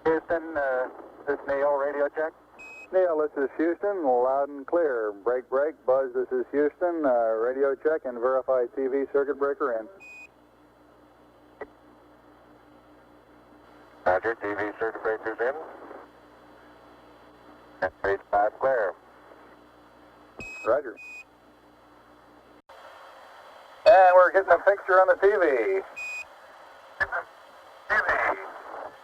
Houston, this is Neil, radio check. Neil, this is Houston, loud and clear. Break, break. Buzz, this is Houston, radio check and verified TV circuit breaker in. Roger, TV circuit breakers in. Read 5 clear. Roger. And we're getting a picture on the TV.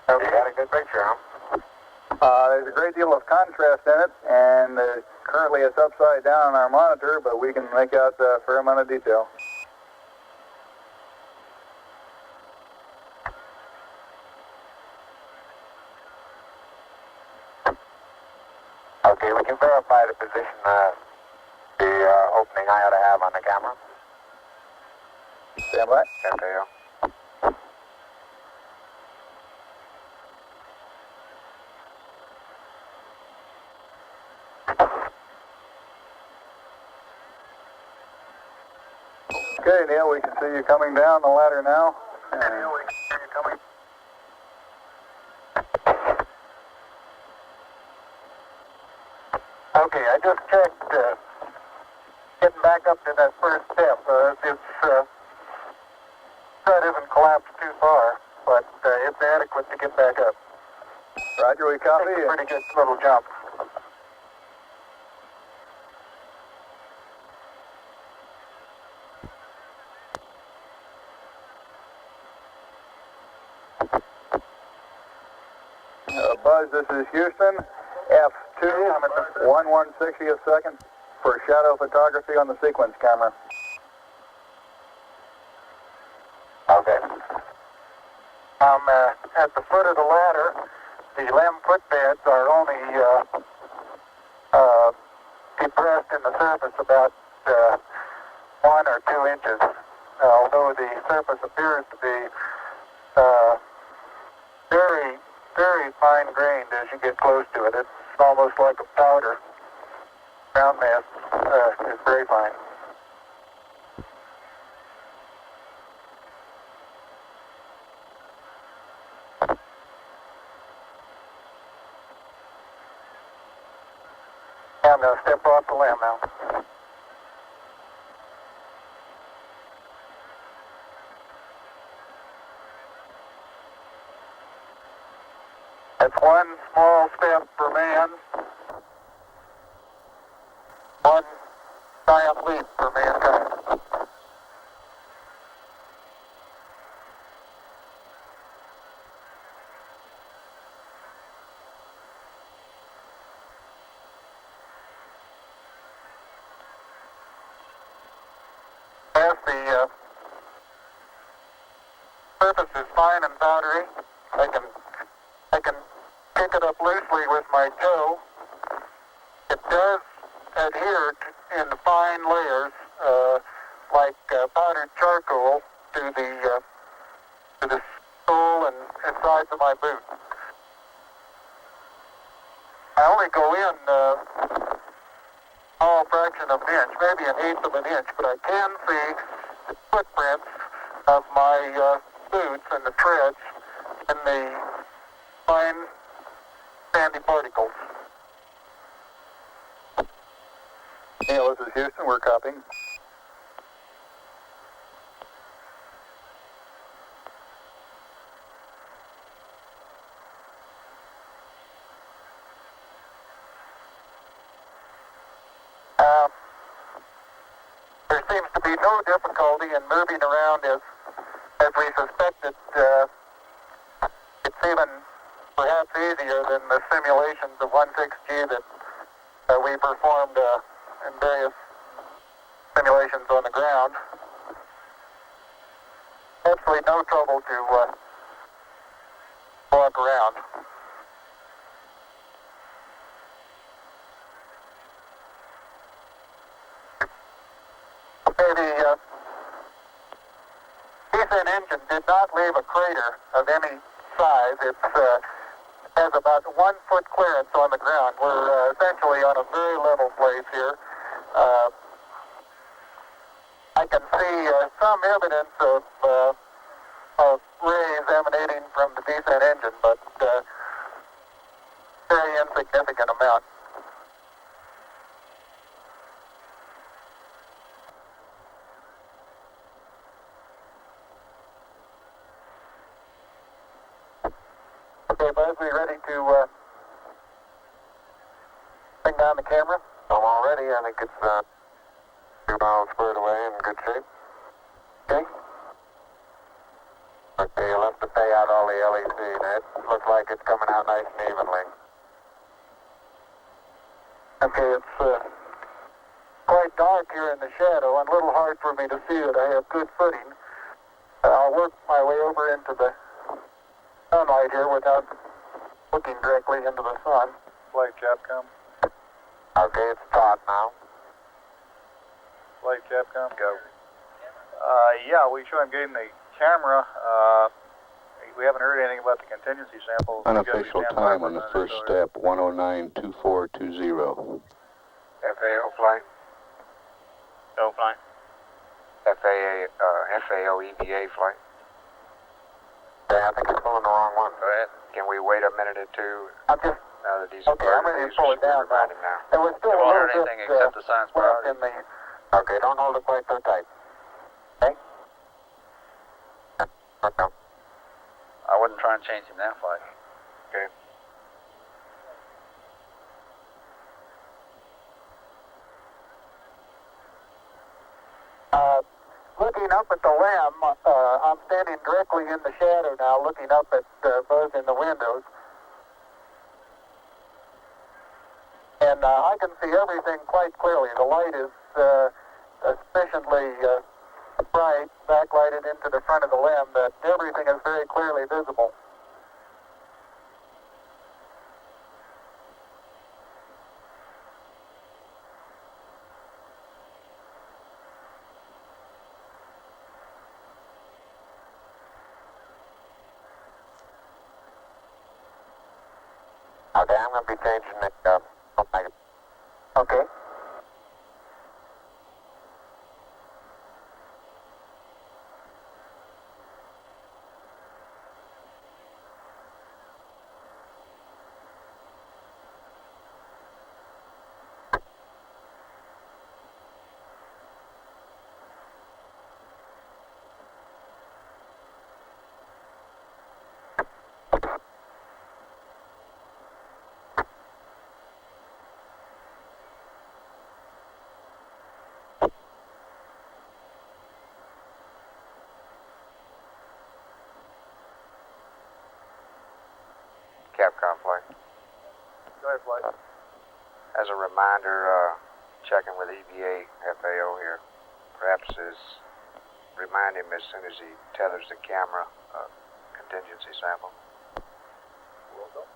Oh, you got a good picture, huh? There's a great deal of contrast in it, and currently it's upside down on our monitor, but we can make out a fair amount of detail. Okay, we can verify the position, the opening I ought to have on the camera. Stand by. Stand there. Okay, Neil, we can see you coming down the ladder now. Neil, we can see you coming. Okay, I just checked, getting back up to that first step. That isn't collapsed too far, but it's adequate to get back up. Roger, we copy. It's a pretty good little jump. Buzz, this is Houston. F2, 1/160th second for shadow photography on the sequence camera. Okay. I'm at the foot of the ladder. The limb footbeds are only depressed in the surface about 1 or 2 inches, although the surface appears to be very, very fine-grained as you get close to it. It's almost like a powder. Ground mass is very fine. I'm going to step off the limb now. That's one small step for man, one giant leap for mankind. As the surface is fine and powdery, I can pick it up loosely with my toe. It does adhere in fine layers, like powdered charcoal, to the sole and sides of my boot. I only go in a fraction of an inch, maybe an eighth of an inch, but I can see the footprints of my boots and the treads in the fine sandy particles. Neil, this is Houston. We're copying. There seems to be no difficulty in moving around as we suspected. It's even perhaps easier than the simulations of 16G that we performed in various simulations on the ground. Absolutely no trouble to walk around. Okay, the decent engine did not leave a crater of any size. It has about 1 foot clearance on the ground. We're essentially on a very level place here. I can see some evidence of rays emanating from the descent engine, but insignificant amount. Okay, Buzz, we ready to bring down the camera? I'm all ready. I think it's 2 miles squared away in good shape. Okay. Okay, you'll have to pay out all the LEC. It looks like it's coming out nice and evenly. Okay, it's quite dark here in the shadow and a little hard for me to see it. I have good footing. I'll work my way over into the sunlight here without looking directly into the sun. Flight Capcom. Okay, it's taut now. Flight Capcom. Go. Yeah, we show him getting the camera. We haven't heard anything about the contingency samples. Unofficial time on the first step, 109-2420. FAO flight. No flight. FAO EVA flight. Okay, I think you're pulling the wrong one. Go ahead. Can we wait a minute or two? I'm just, Now that he's okay, I'm ready to pull it down now. him now. And we're still a Haven't heard little anything bit except the science left priority. in the, Okay, don't hold it quite so tight. okay? Okay. I wouldn't try and change him that flight. Okay. Looking up at the limb, I'm standing directly in the shadow now, looking up at Buzz in the windows. And I can see everything quite clearly. The light is sufficiently bright, backlighted into the front of the limb, that everything is very clearly visible. Okay, I'm going to be changing the negative. Okay. Capcom flight. Go ahead, flight. As a reminder, checking with EVA FAO here. Perhaps remind him as soon as he tethers the camera, contingency sample. Welcome.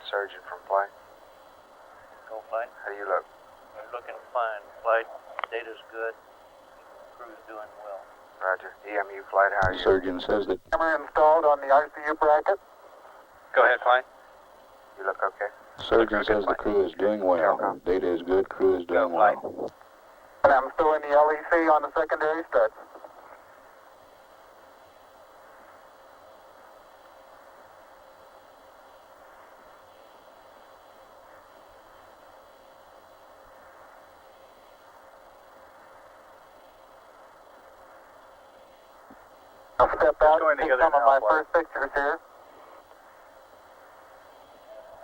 Surgeon from flight. Go flight. How do you look? I'm looking fine. Flight data's good. Crew's doing well. Roger. EMU flight, how are you? Surgeon says that Camera installed on the ICU bracket. Go ahead, flight. You look okay? surgeon says the crew is doing well. Data is good, crew is doing well. And I'm still in the LEC on the secondary studs. I'll step out going and take together some of now, my Flight. first pictures here.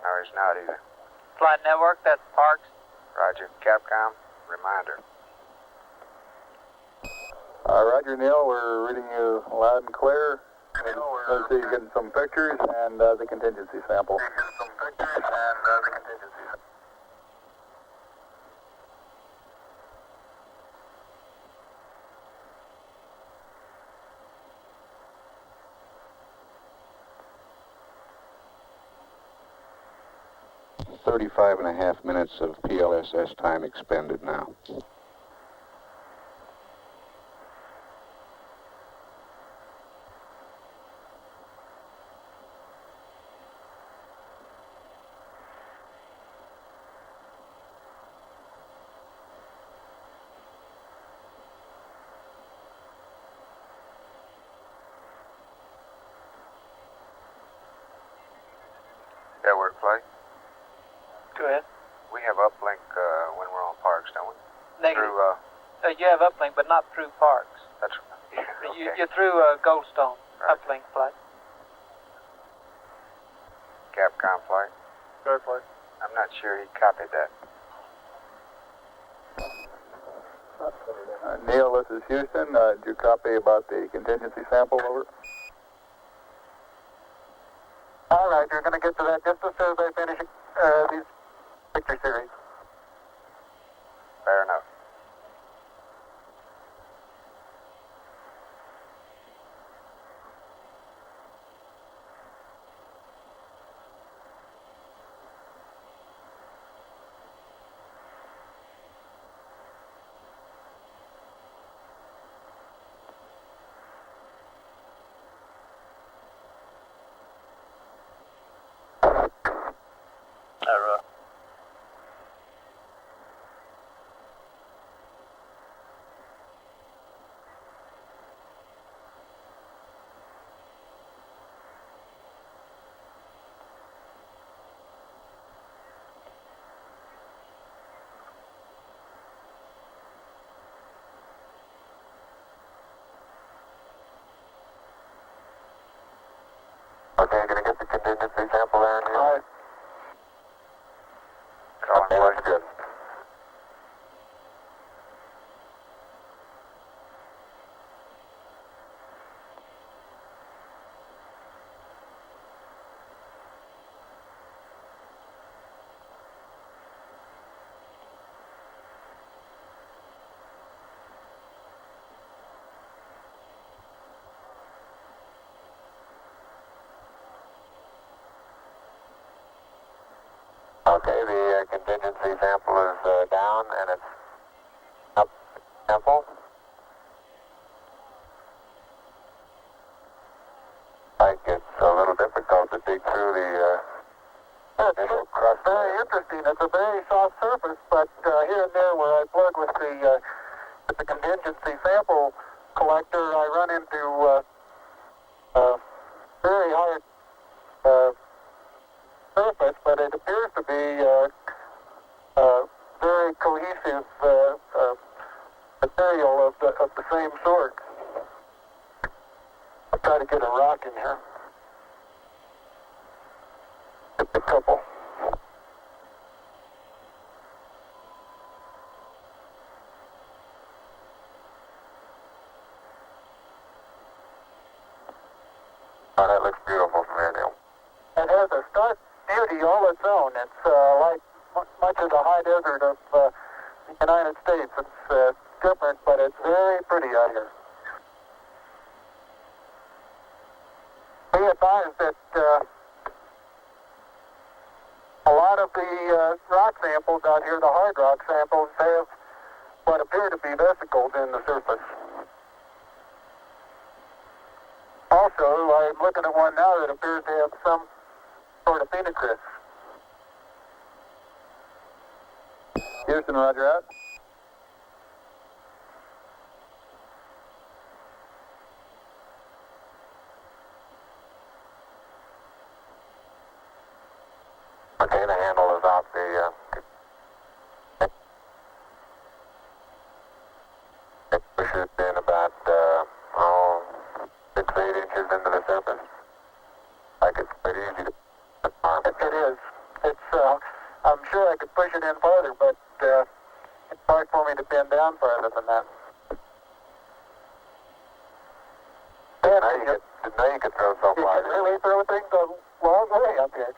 No, he's not either. Flight network, that's Parks. Roger. Capcom, reminder. Roger, Neil, we're reading you loud and clear. Let's see, you're getting some pictures and the contingency sample. Thirty-five and a half minutes of PLSS time expended now. that work, Clay? Go ahead. We have uplink when we're on parks, don't we? Negative. Through, You have uplink, but not through parks. that's, yeah, okay. You're through Goldstone. Right. Uplink flight. Capcom flight. Good flight. I'm not sure he copied that. Neil, this is Houston. Did you copy about the contingency sample? Over. All right, you're going to get to that just as soon as I finish these picture series. Fair enough. Okay, gonna get the contingency sample there, Neil. All right. Calling Okay, Clay. that's good. Okay, the contingency sample is down and it's up sample. Like it's a little difficult to dig through the initial crust. Very interesting. It's a very soft surface, but here and there where I plug with the contingency sample collector, I run into very hard surface, but it appears to be very cohesive material of the same sort. I'll try to get a rock in here. Just a couple. Oh, that looks beautiful from here, Neil. It has a stark beauty all its own. It's like much of the high desert of the United States. It's different, but it's very pretty out here. Be advised that a lot of the rock samples out here, the hard rock samples, have what appear to be vesicles in the surface. Also, I'm looking at one now that appears to have some sort of phenocryst. Houston, roger out. Okay, the handle is off the push it in about 6-8 inches into the surface. Like it's pretty easy to arm. It is. It's. I'm sure I could push it in farther, but it's hard for me to bend down farther than that. Now you could throw so You far. can really throw things a long way up here.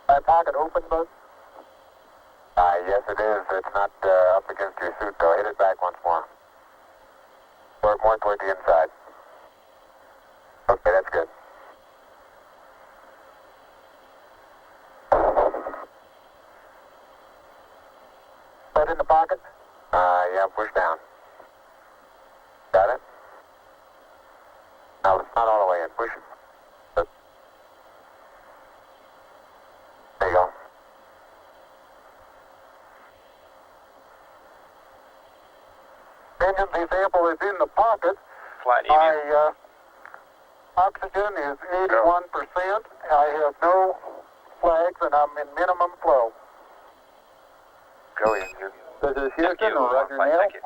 My pocket open, bud? Yes, it is. It's not up against your suit, though. Hit it back once more. More toward the inside. Okay, that's good. Put in the pocket? Yeah, push down. Got it? push it. There you go. Engine sample is in the pocket. Flight My oxygen is 81%. I have no flags, and I'm in minimum flow. Go engine. This is Houston, Roger Flight Neil. ticket.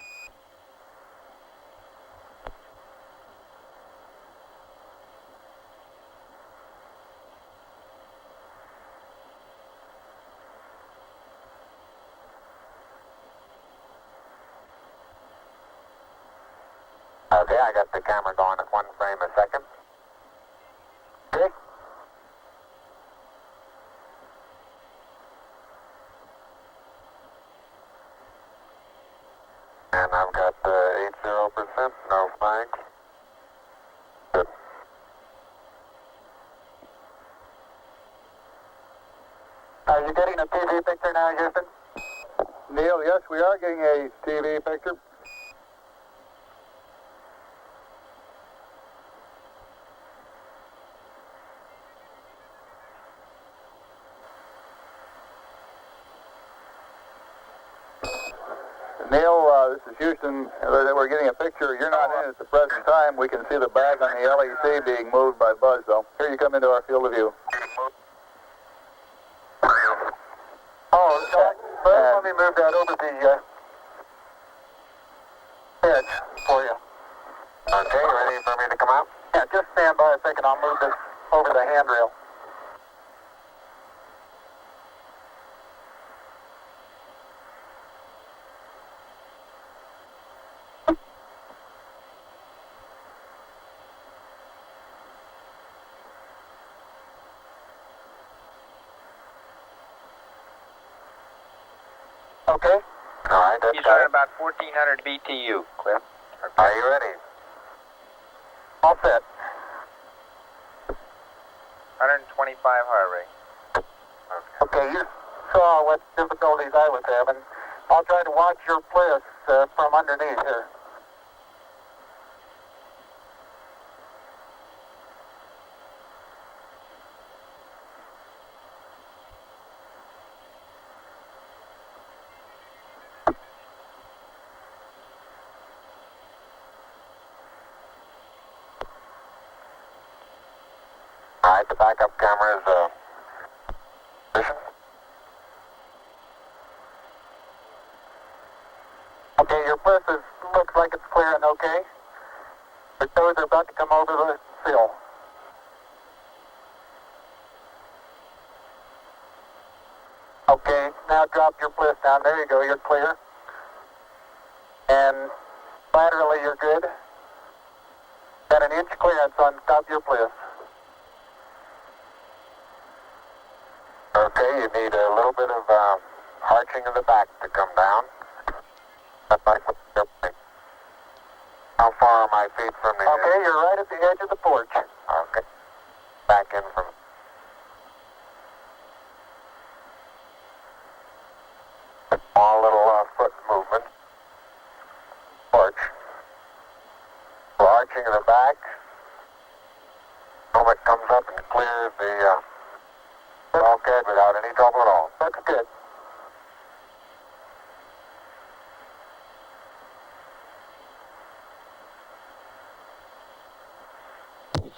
Okay, I got the camera going at 1 frame a second. Okay. And I've got 80%, no flags. Good. Are you getting a TV picture now, Houston? Neil, yes, we are getting a TV picture. Neil, this is Houston. We're getting a picture. You're not in at the present time. We can see the bag on the LEC being moved by Buzz, though. Here you come into our field of view. Oh, let me move that over the edge for you. Okay, ready for me to come out? Yeah, just stand by a second. I'll move this over the handrail. Okay. All right, that's He's got running it. about 1,400 BTU, Cliff. Are you ready? All set. 125 heart rate. Okay, you saw what difficulties I was having. I'll try to watch your bliss from underneath here. All right, the backup camera is position. Okay, your bliss looks like it's clearing okay. The toes are about to come over the sill. Okay, now drop your bliss down. There you go, you're clear. And laterally you're good. Got an inch clearance on top of your bliss. Okay, you need a little bit of arching of the back to come down. That's like what you're doing. How far are my feet from the edge? Okay, you're right at the edge of the porch. Okay. Back in from... a small little foot movement. Porch. So arching of the back. Moment comes up and clears the... okay, without any trouble at all. That's good.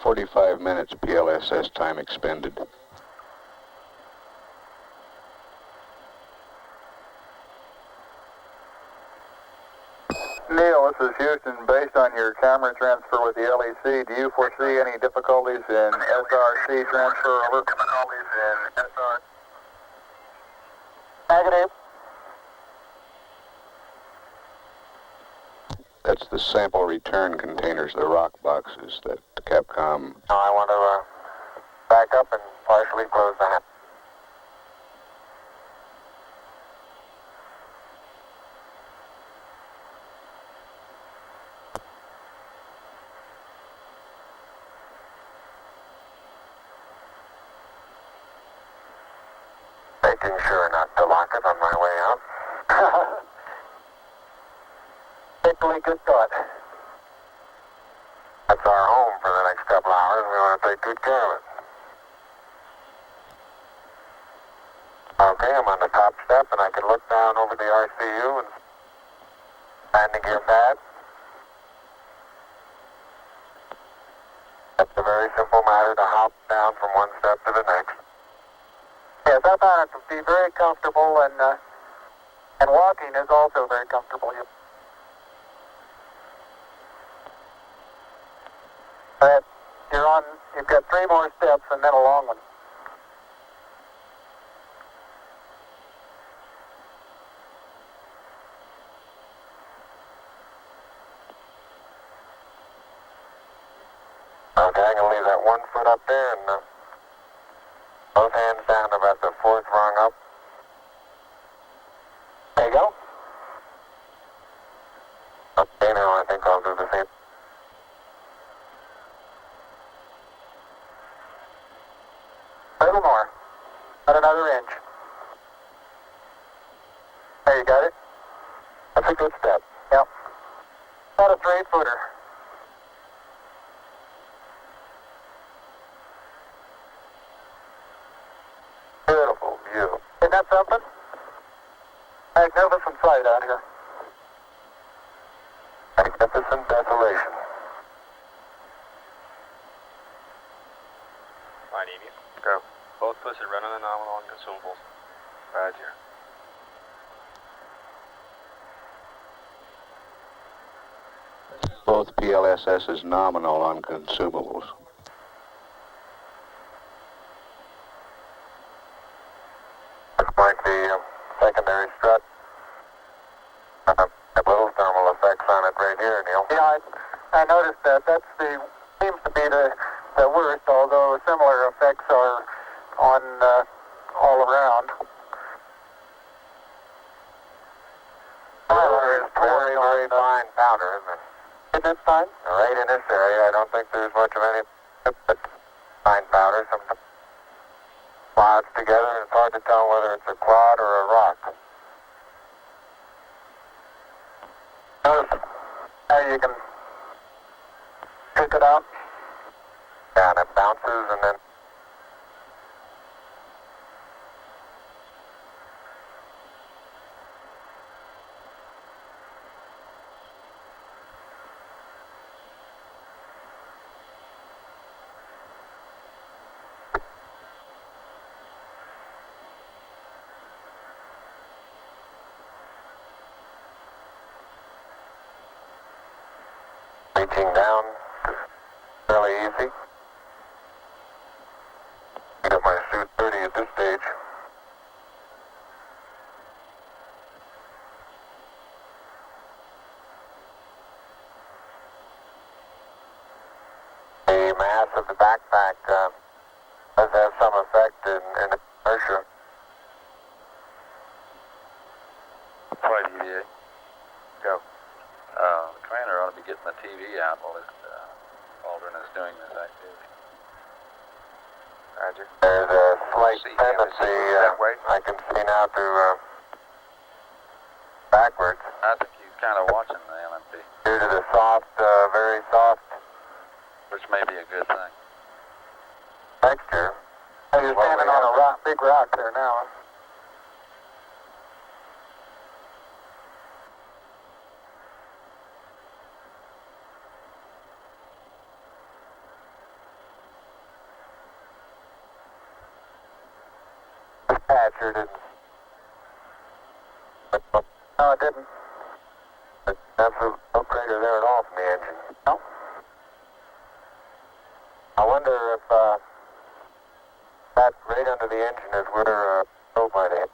"45 minutes PLSS time expended." Neil, this is Houston. Based on your camera transfer with the LEC, do you foresee any difficulties in SRC transfer over? Difficulties in SRC? Negative. That's the sample return containers, the rock boxes that Capcom... Now I want to back up and partially close the hatch. Making sure not to lock it on my way out. Particularly good thought. That's our home for the next couple hours, we want to take good care of it. Okay, I'm on the top step, and I can look down over the RCU and landing gear pad. It's a very simple matter to hop down from one step to the next. Yes, I found it to be very comfortable, and walking is also very comfortable. But you've got 3 more steps and then a long one. Okay, I'm going to leave that 1 foot up there and both hands down about the 4th rung up. There you go. Okay, now I think I'll do the same. A little more. About another inch. There, you got it? That's a good step. Yep. About a 3-footer. Beautiful view. Isn't that something? Magnificent sight out here. Magnificent desolation. Fine, Evie. Go. Both push it running the nominal on consumables. Roger. Both PLSS is nominal on consumables. Looks like the secondary strut. Have little thermal effects on it right here, Neil. Yeah, I noticed that. Seems to be the worst, although similar effects are on all around. Powder is very, very fine powder, isn't it? Isn't it fine? Right in this area, I don't think there's much of any but fine powder. Some clouds together, and it's hard to tell whether it's a cloud or a rock. Notice how you can pick it out. Yeah, and it bounces and then... Reaching down, fairly easy. I got my suit dirty at this stage. The mass of the backpack does have some effect in inertia. Flight EVA. Go. The commander ought to be getting the TV out while Aldrin is doing this activity. Roger. There's a slight See, tendency, that way. I can see now to backwards I think he's kind of watching the LMP, due to the soft, very soft which may be a good thing. texture. You're standing on a big rock there now. Sure didn't. No, it didn't. There's absolute no crater there at all from the engine. No. I wonder if that right under the engine is where probe might hit.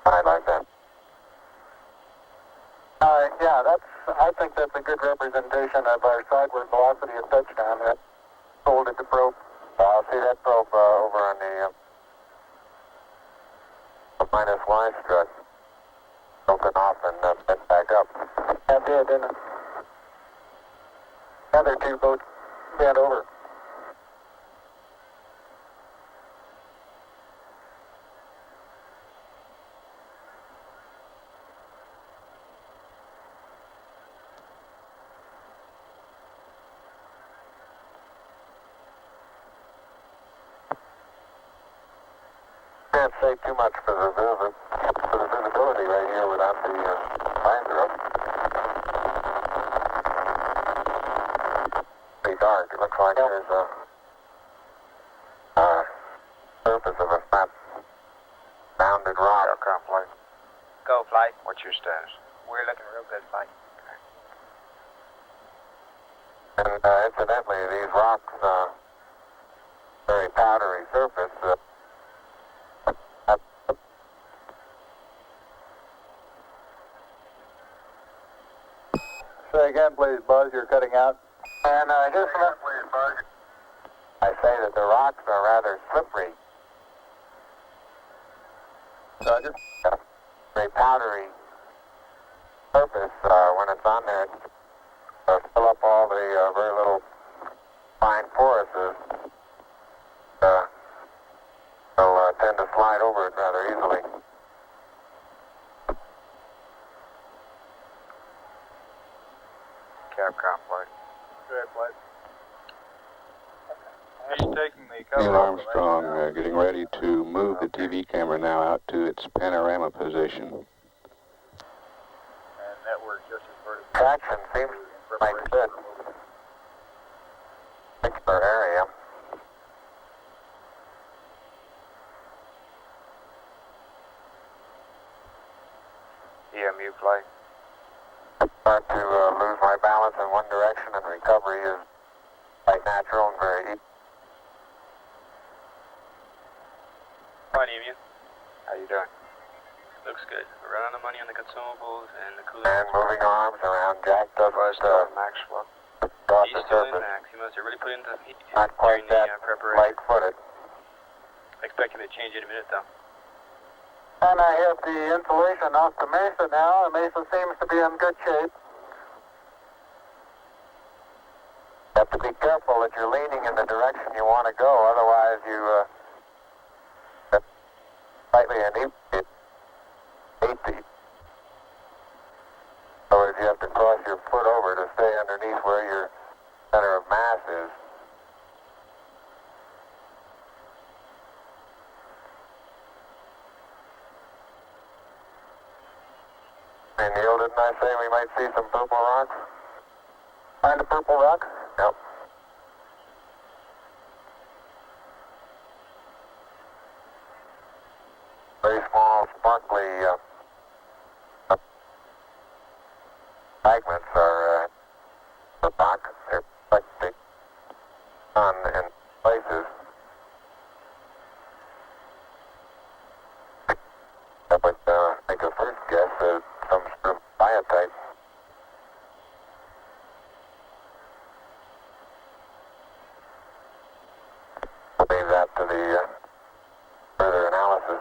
I like that. Yeah, I think that's a good representation of our sideward velocity at touchdown. That folded the probe. I'll see that probe over on the minus Y strut. Broken off and bent back up. That did, didn't it? The other 2 boats bent over. can't say too much for the visibility right here without the visor up. Pretty dark. It looks like there's a surface of a flat bounded rock. Telcom flight. Go, flight. What's your status? We're looking real good, flight. And incidentally, these rocks, very powdery surface. Say again, please, Buzz. You're cutting out. And here's some. I say that the rocks are rather slippery. Roger. Very powdery surface when it's on there. Fill up all the very little fine porises. They'll tend to slide over it rather easily. Capcom flight. Good, flight. He's taking the Neil Armstrong getting ready to move the TV camera now out to its panorama position. And network just as vertical. Traction seems like good. Particular area. EMU flight. Start to lose my balance in one direction, and recovery is quite natural and very easy. Fine, EMU. How you doing? Looks good. We're right on the money on the consumables and the cooling. And moving arms around. Jack Buzz doesn't still in max flow. cross He's the still in surface. max. He must have really put in the heat Not quite during the that preparation. light-footed. Expecting to change in a minute, though. And I have the insulation off the Mesa now. The Mesa seems to be in good shape. You have to be careful that you're leaning in the direction you want to go, otherwise you slightly inebriate. Otherwise you have to cross your foot over to stay underneath where your center of mass is. Hey Neil, didn't I say we might see some purple rocks? Find a purple rock? Yep. Very small, sparkly fragments are rock. They're like the sun in places. I would make a first guess at some sort of biotite. I'll leave that to the further analysis.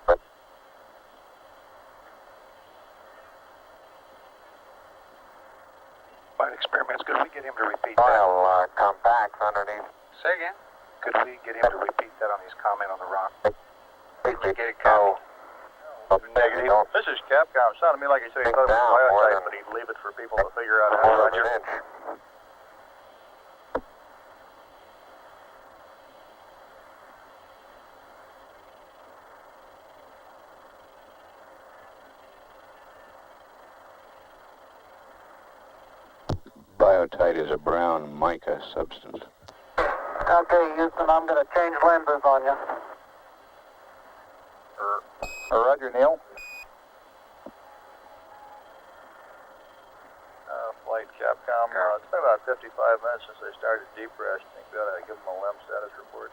But Flight experiments. Could we get him to repeat soil compacts underneath. Say again? Could we get him to repeat that on his comment on the rock? Completely Get it no. Negative. Don't This is Capcom. It sounded to me like he said he Think thought it was down more biotite, than- but he'd leave it for people to figure out how more to than an inch. Biotite is a brown mica substance. Okay, Houston, I'm going to change lenses on you. Roger, Neil. Flight Capcom. It's been about 55 minutes since they started deep rest. I think we ought to give them a LEM status report.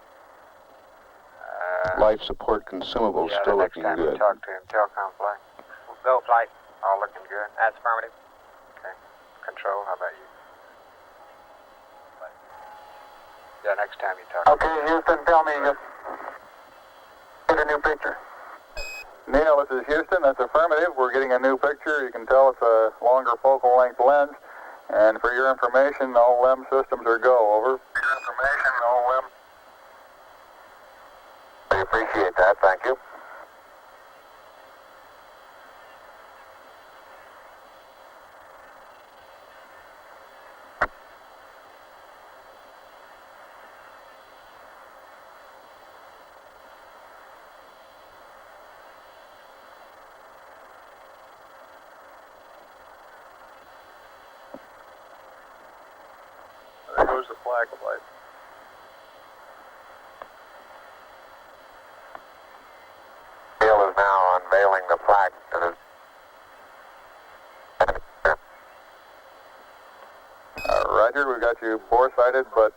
Life support consumables Yeah, still the next looking time you good. talk to him, Telcom flight. Go, flight. All looking good. That's affirmative. Okay. Control, how about you? Yeah, next time you talk. Okay, Houston, tell me, get a new picture. Neil, this is Houston. That's affirmative. We're getting a new picture. You can tell it's a longer focal length lens. And for your information, all LEM systems are go. Over. For your information, all LEM. I appreciate that, thank you. Where's the flag flight? Neil is now unveiling the flag that is. Roger, we got you bore-sighted, but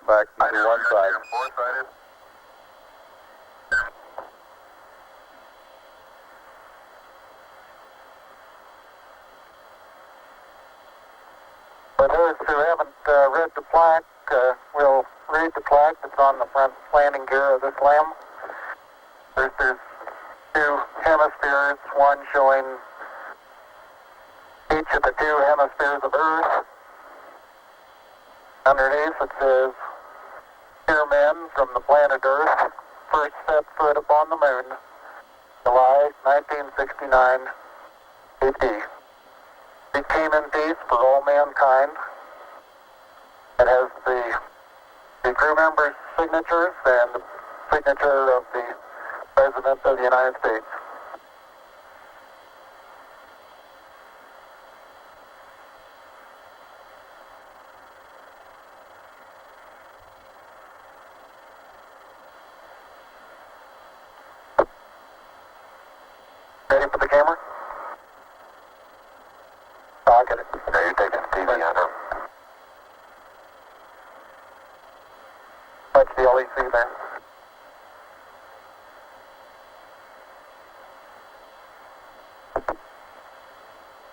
back to one side. For those who haven't read the plaque, we'll read the plaque that's on the front landing gear of this LEM. There's two hemispheres, one showing each of the two hemispheres of Earth. Underneath it says, "Here men from the planet Earth first set foot upon the moon, July 1969 AD. It came in peace for all mankind." It has the crew members' signatures and the signature of the President of the United States. Ready for the camera? Oh, I'll get it. No, you're taking the TV on him. Watch the LEC there.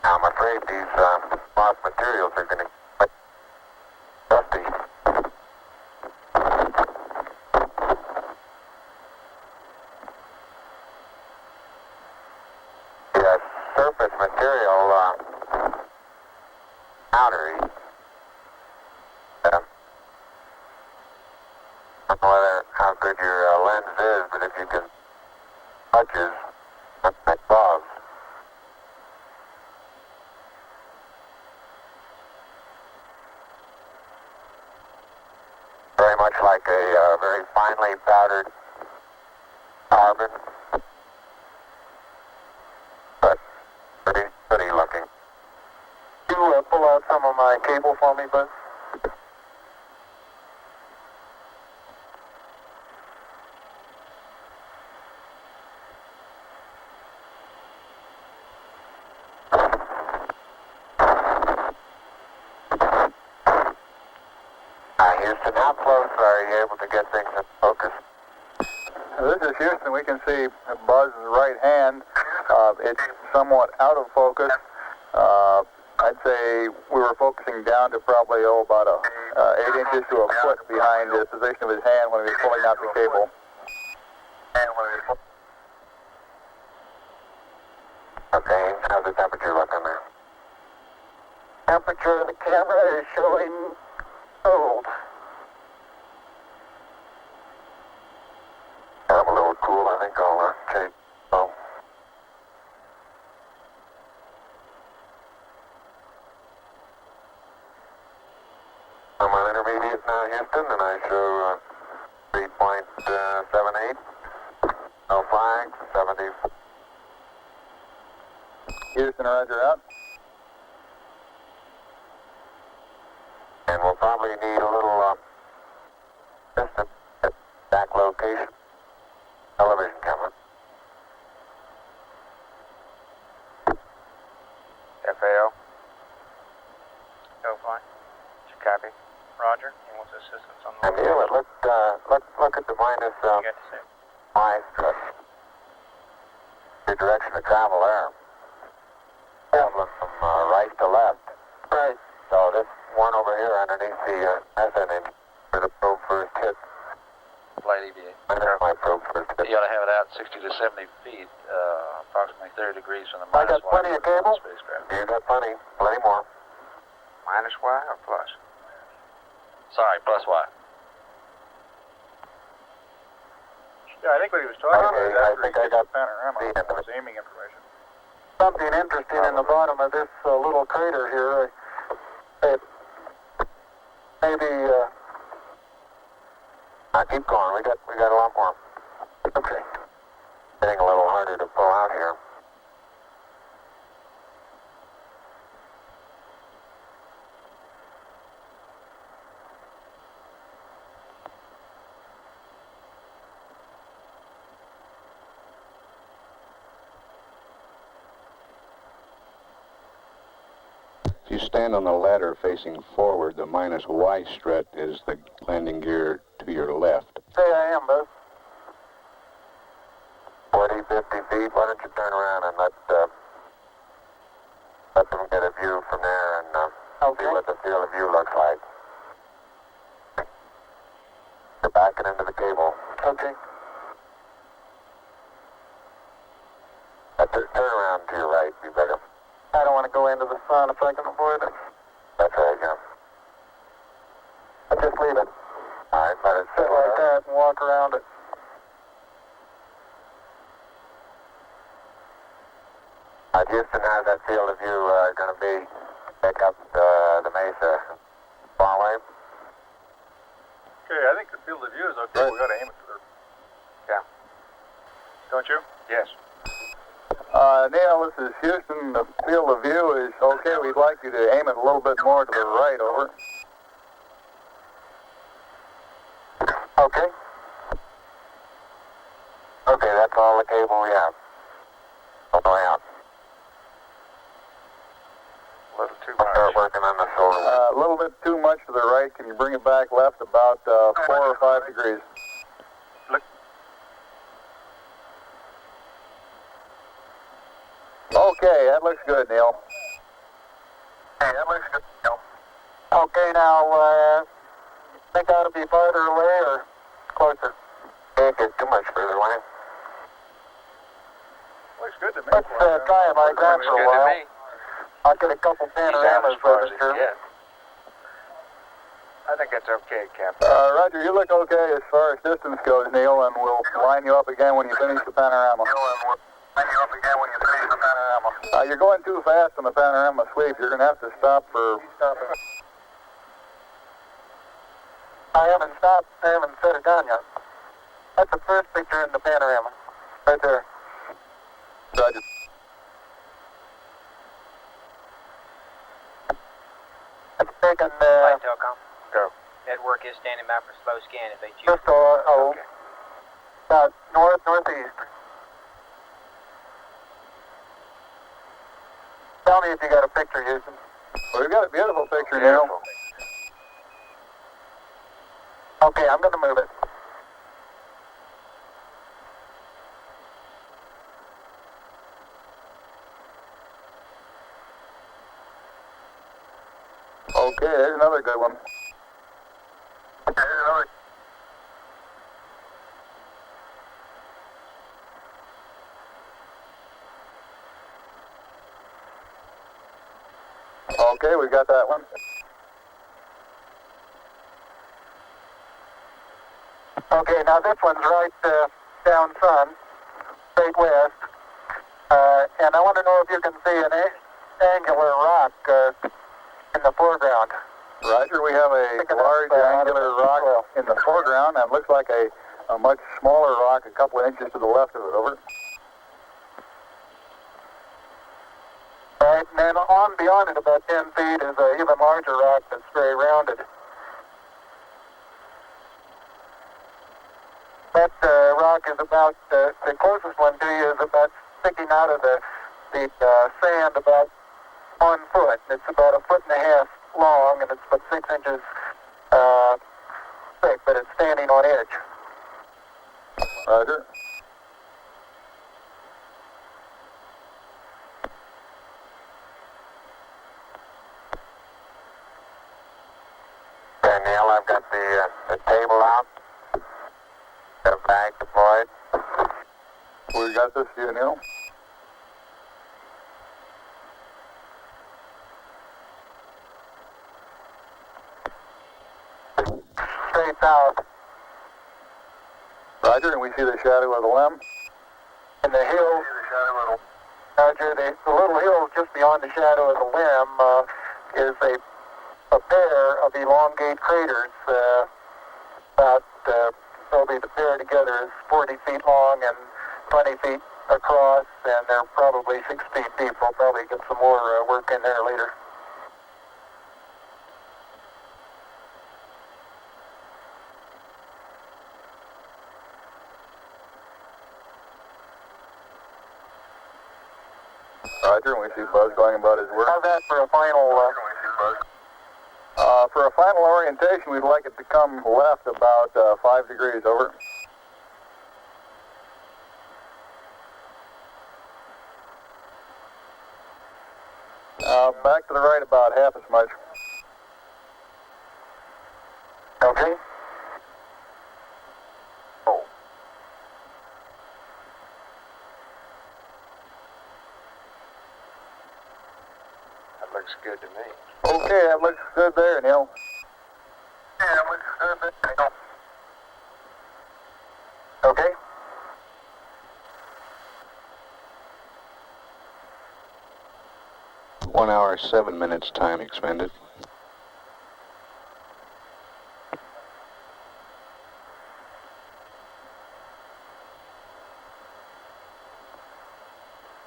Now, I'm afraid these lost materials are going to get dusty. The surface material powdery. I don't know how good your lens is, but if you can touches, that bogs. Very much like a very finely powdered carbon, but pretty looking. You pull out some of my cable for me, Buzz? Houston, how close are you able to get things in focus? This is Houston. We can see Buzz's right hand. It's somewhat out of focus. I'd say we were focusing down to probably about 8 inches to a foot behind the position of his hand when he was pulling out the cable. Okay, how's the temperature looking there? Temperature of the camera is showing cold. I'm a little cool. I think I'll take. Oh. I'm on intermediate now, Houston, and I show 3.78. No flags, 70. Houston, roger out. And we'll probably need a little distance at back location. Television camera. FAO. Go fine. Did you copy? Roger. He wants assistance on the And Neil, it look at the minus You got to say. Y stress. Your direction of travel there. Traveling from right to left. Right. So this one over here underneath the SN engine where the probe first hit. Flight EVA. Under my probe first hit. You ought to have it out 60 to 70 feet, approximately 30 degrees from the I minus got plenty Y of cable. spacecraft. You got plenty more. Minus Y or plus? Sorry, plus Y. Yeah, I think what he was talking Okay, about I after think he I gets got the panorama the end of was it. aiming information. Something interesting in the bottom of this little crater here. It maybe. Keep going. We got a lot more. Okay. Getting a little harder to pull out here. If you stand on the ladder facing forward, the minus Y strut is the landing gear to your left. Say I am, Buzz. 40, 50 feet. Why don't you turn around and let them get a view from there and see what the field of view looks like. You're backing into the cable. Okay. Turn around to your right, be better. I don't want to go into the sun if I can avoid it. That's right, yeah. Just leave it. All right, let it sit like that and walk around it. Houston, how's that field of view going to be? Pick up the mesa far away? Okay, I think the field of view is okay. We got to aim it to the... Yeah. Don't you? Yes. Neil, this is Houston. The field of view is okay. We'd like you to aim it a little bit more to the right, over. Okay. Okay, that's all the cable we have. All the way out. A little too much. Start working on the shoulder. A little bit too much to the right. Can you bring it back left about 4 or 5 degrees? Look. Okay, that looks good, Neil. Hey, that looks good, Neil. Okay, now, think I ought to be farther away or closer? Can't get too much further away. Looks good to me. Let's try it like that for a while. I'll get a couple panoramas as registered. I think that's okay, Captain. Roger, you look okay as far as distance goes, Neil, and we'll line you up again when you finish the panorama. You're going too fast on the panorama sweep. You're going to have to stop for... I haven't stopped. I haven't set it down yet. That's the first picture in the panorama. Right there. Roger. It's taken, Flight Telcom. Go. Network is standing by for slow scan if they choose. just about northeast. Tell me if you got a picture, Houston. Well, we've got a beautiful picture, Neil. Okay, I'm going to move it. Okay, there's another good one. Okay, we got that one. Okay, now this one's right down sun, straight west. And I want to know if you can see an angular rock in the foreground. Roger, we have a large angular rock in the foreground and looks like a much smaller rock a couple of inches to the left of it, over. Right, and then on beyond it about 10 feet is an even larger rock that's very rounded. That rock is about, the closest one to you is about sticking out of the sand about 1 foot. It's about 1.5 feet long and it's about 6 inches thick, but it's standing on edge. Roger. Okay, Neil, I've got the table out. Got a bag deployed. We got this here, Neil. Straight south. Roger, and we see the shadow of the limb. In the hill, Roger, the little hill just beyond the shadow of the limb is a pair of elongate craters. Probably the pair together is 40 feet long and 20 feet across, and they're probably 6 feet deep. We'll probably get some more work in there later. Roger. Roger, and we see Buzz going about his work. How's that for a final? For a final orientation, we'd like it to come left about 5 degrees, over. Back to the right about half as much. Okay. Oh. That looks good to me. Okay, that looks good there, Neil. Yeah, that looks good there. Okay. One hour, 7 minutes time expended.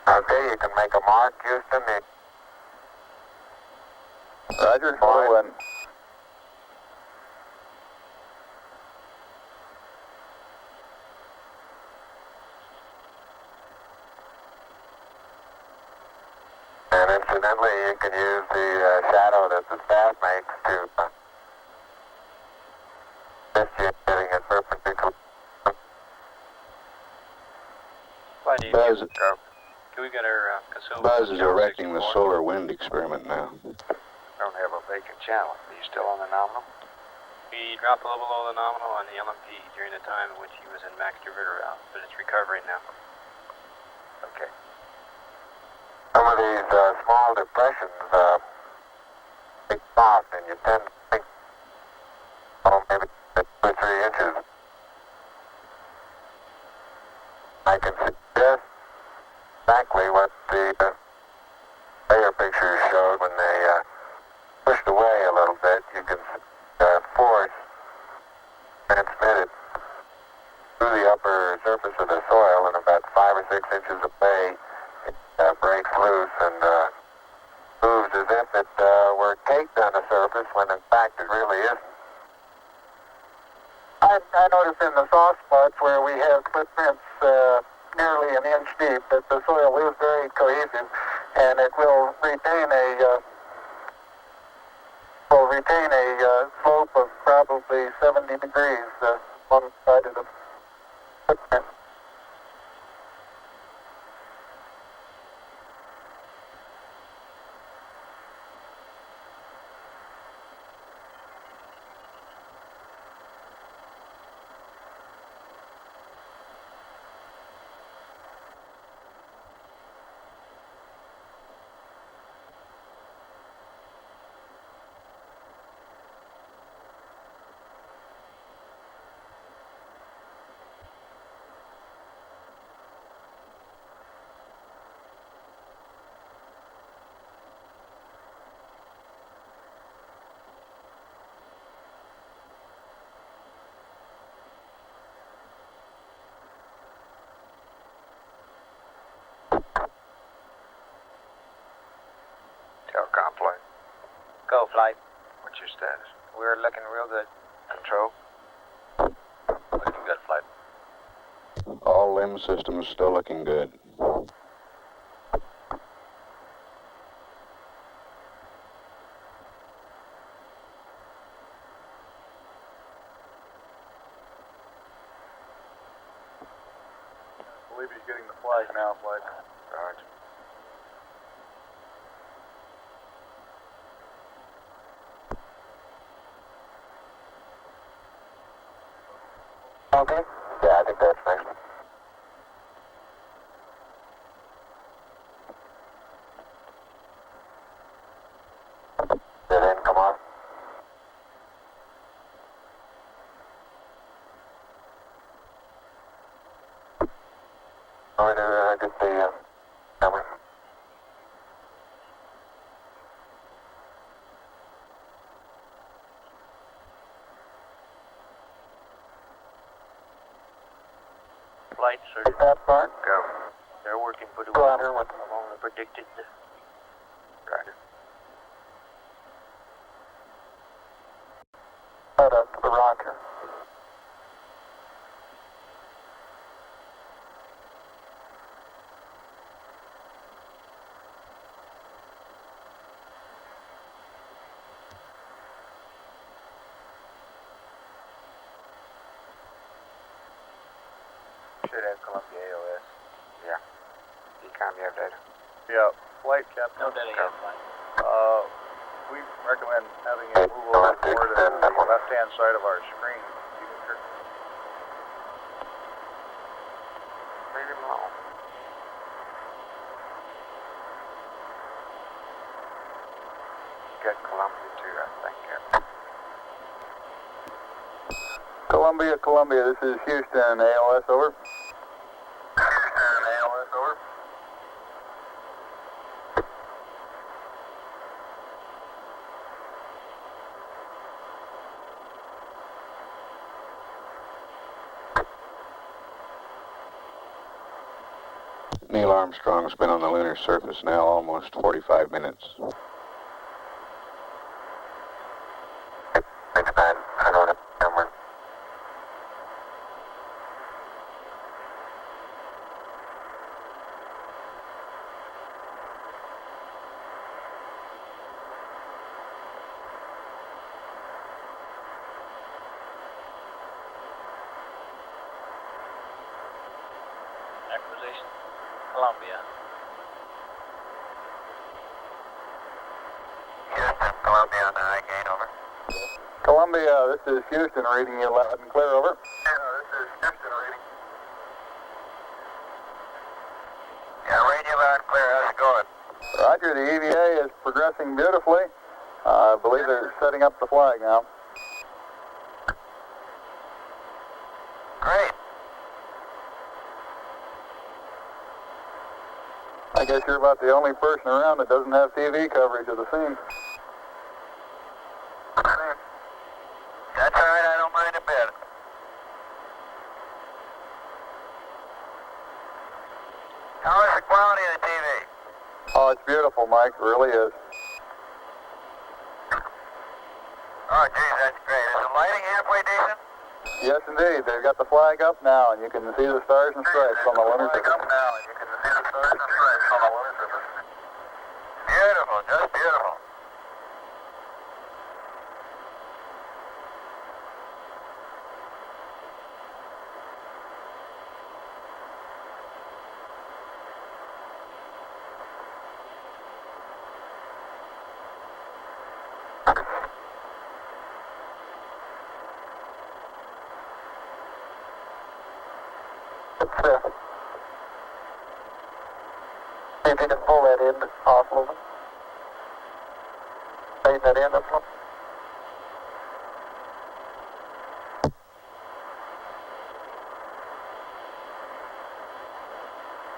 Okay, you can make a mark, Houston. Roger, hello, and And incidentally, you can use the shadow that the staff makes to assist you in getting it perpendicular. Buzz, Can we get our consumables? Buzz is erecting the solar wind experiment now. Don't have a vacant channel. Are you still on the nominal? We dropped a little below the nominal on the LMP during the time in which he was in max diverter route, but it's recovering now. Okay. Some of these small depressions big soft, and you tend to think, oh, maybe 2 or 3 inches. I can suggest exactly what the layer pictures showed when they pushed away a little bit. You can force transmitted through the upper surface of the soil, and about 5 or 6 inches away, it breaks loose and moves as if it were caked on the surface, when in fact it really isn't. I notice in the soft spots where we have footprints nearly an inch deep that the soil is very cohesive, and it will retain a slope of probably 70 degrees one side of the footprint. Telcom flight. Go, flight. What's your status? We're looking real good. Control? Looking good, flight. All limb systems still looking good. I believe he's getting the flag now, flight. Roger. Okay? Yeah, I think that's nice. Did it come on? Oh, I get the camera. Flights Is that part? Go. they're working pretty Go well on here with along the predicted. Roger. the rocker. Should have Columbia AOS. Yeah. Ecom, you have data? Yeah, flight captain. No data yet, flight. We recommend having it move over more to the left-hand side of our screen. Leave him alone. Got Columbia too, I think, Captain. Columbia, this is Houston, ALS, over. Houston, ALS, over. Neil Armstrong's been on the lunar surface now almost 45 minutes. Expand, I don't know, somewhere. Acquisition. Columbia. Houston, Columbia on the high gain, over. Columbia, this is Houston, reading you loud and clear, over. Yeah, this is Houston reading. Yeah, radio loud and clear, how's it going? Roger, the EVA is progressing beautifully. I believe they're setting up the flag now. Great. I guess you're about the only person around that doesn't have TV coverage of the scene. That's all right, I don't mind a bit. How is the quality of the TV? Oh, it's beautiful, Mike. It really is. Oh, geez, that's great. Is the lighting halfway decent? Yes, indeed. They've got the flag up now, and you can see the stars and stripes on the lunar Flag up surface. now, and you can see the stars and stripes on the lunar surface. Beautiful, just beautiful. See if you can pull that end off a little bit. Tighten that end up a little.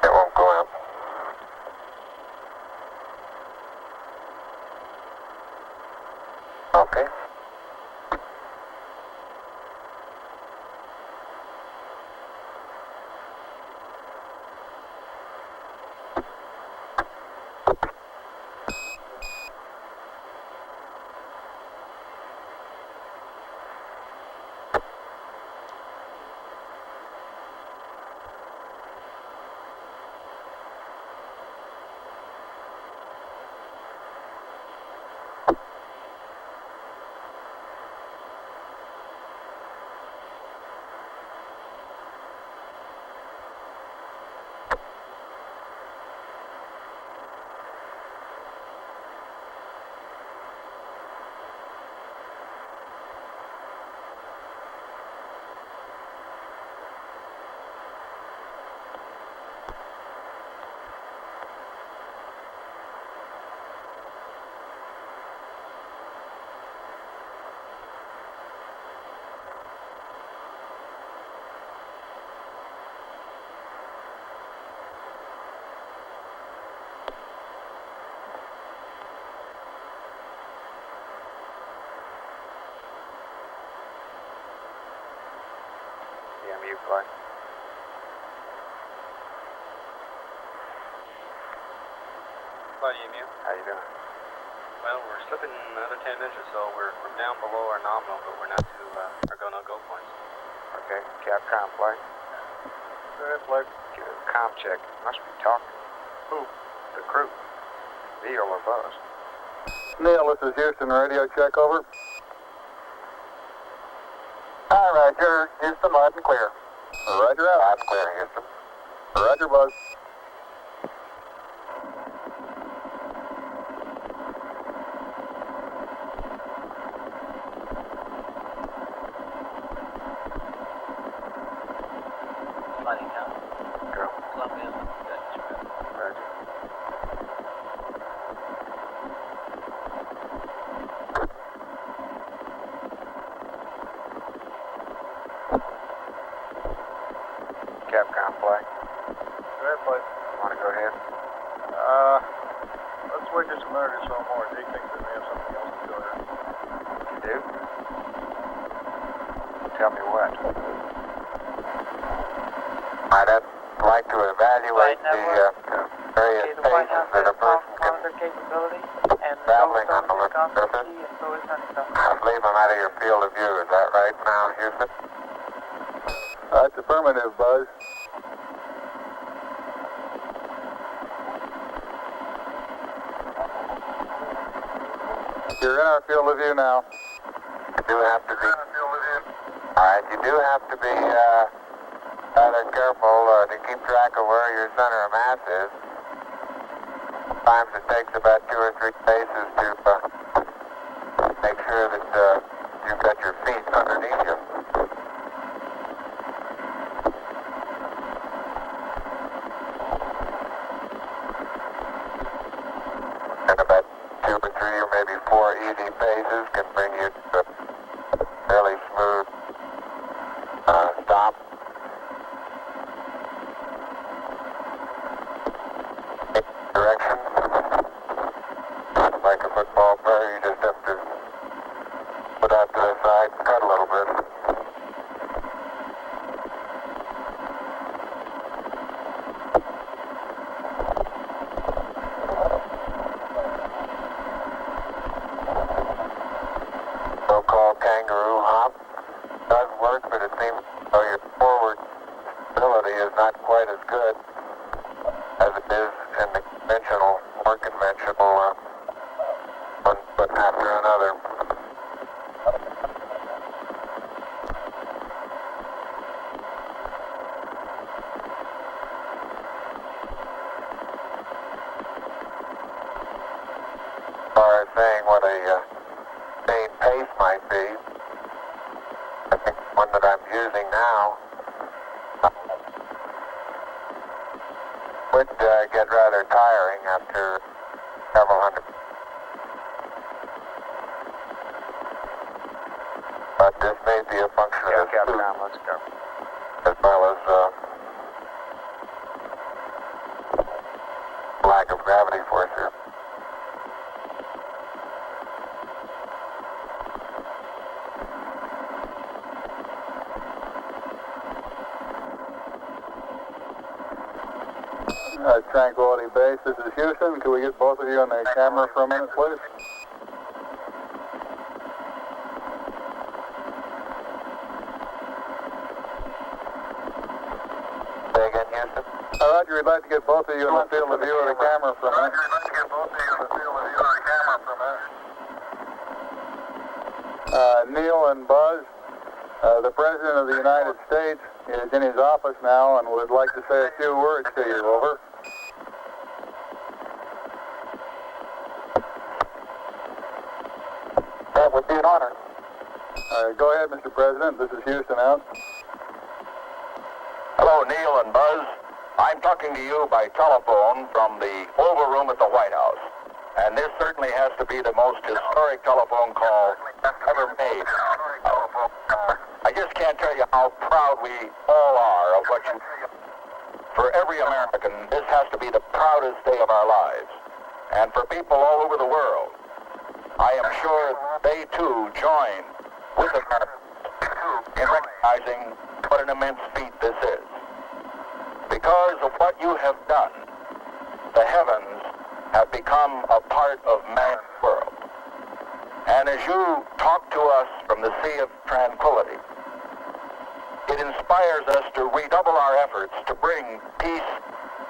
It won't go out. Okay. EMU flight. Flight EMU. How you doing? Well, we're slipping another 10 minutes or so. We're down below our nominal, but we're not to our go-no-go points. Okay, Capcom flight. Go ahead, flight. Give it a comm check. Must be talking. Who? The crew. Neil or Buzz. Neil, this is Houston, radio check, over. All right, you're Houston, loud and clear. Roger out. That's clear, Houston. Roger, Buzz. Flighting now. Go. Columbia, good spread. Roger. Capcom flight. Go ahead, Floyd. Want to go ahead? Let's wait just a minute or so more. Jake thinks we may have something else to do here. You do? Tell me what. I'd like to evaluate Flight the network. various Okay, the White phases House that has a person can monitor capability and traveling those on the don't Earth's surface. constantly and so is honeycomb. leave them out of your field of view. Is that right now, Houston? That's affirmative, Buzz. You're in our field of view now. You do have to be. All right, you do have to be rather careful to keep track of where your center of mass is. Sometimes it takes about 2 or 3 paces to make sure that you've got your feet underneath you. And about 2 or 3 or maybe 4 easy paces can bring you to a fairly smooth stop. Direction. Like a football player, you just have to put out to the side and cut a little bit. So-called kangaroo hop does work, but it seems though your forward stability is not quite as good as it is in the conventional, more conventional one foot after another. As far as saying what a sane pace might be, I think the one that I'm using now would get rather tiring after several hundred. But this may be a function Yeah, of the suit, Capcom, let's go. as well as lack of gravity force here. Tranquility Base, this is Houston. Could we get both of you on the camera for a minute, please? Say again, Houston? Roger, we'd like to get both of you in the field of view of the camera for a minute. Neil and Buzz, the President of the United States is in his office now and would like to say a few words to you. Over. That would be an honor. Go ahead, Mr. President. This is Houston out. Hello, Neil and Buzz. I'm talking to you by telephone from the Oval Room at the White House. And this certainly has to be the most historic telephone call ever made. I just can't tell you how proud we all are of what you do. For every American, this has to be the proudest day of our lives. And for people all over the world, I am sure they too join with Americans in recognizing what an immense feat this is. Because of what you have done, the heavens have become a part of man's world. And as you talk to us from the Sea of Tranquility, it inspires us to redouble our efforts to bring peace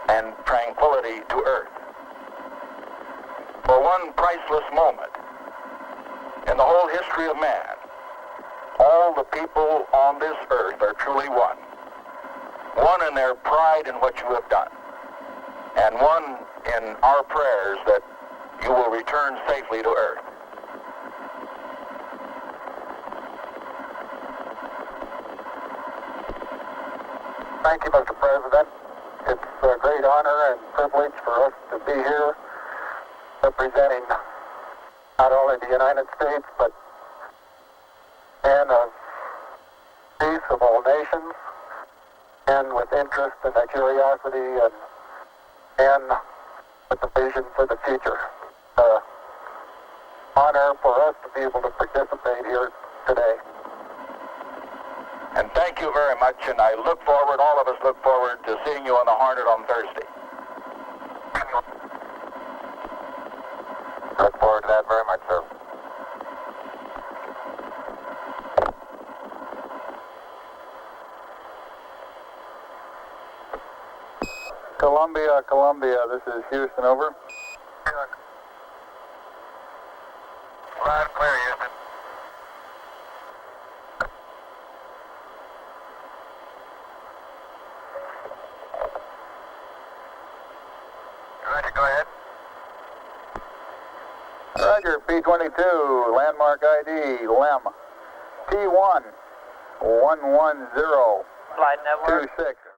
and tranquility to Earth. For one priceless moment in the whole history of man, all the people on this earth are truly one. one in their pride in what you have done, and one in our prayers that you will return safely to Earth. Thank you, Mr. President. It's a great honor and privilege for us to be here representing not only the United States, but men of peace of all nations, and with interest and a curiosity and with a vision for the future. Honor for us to be able to participate here today. And thank you very much, and I look forward, all of us look forward to seeing you on the Hornet on Thursday. Look forward to that very much, sir. Columbia, Columbia, this is Houston, over. Loud and clear, Houston. Roger, go ahead. Roger, P-22, landmark ID, LEM, T1, 110, Flight network. 26.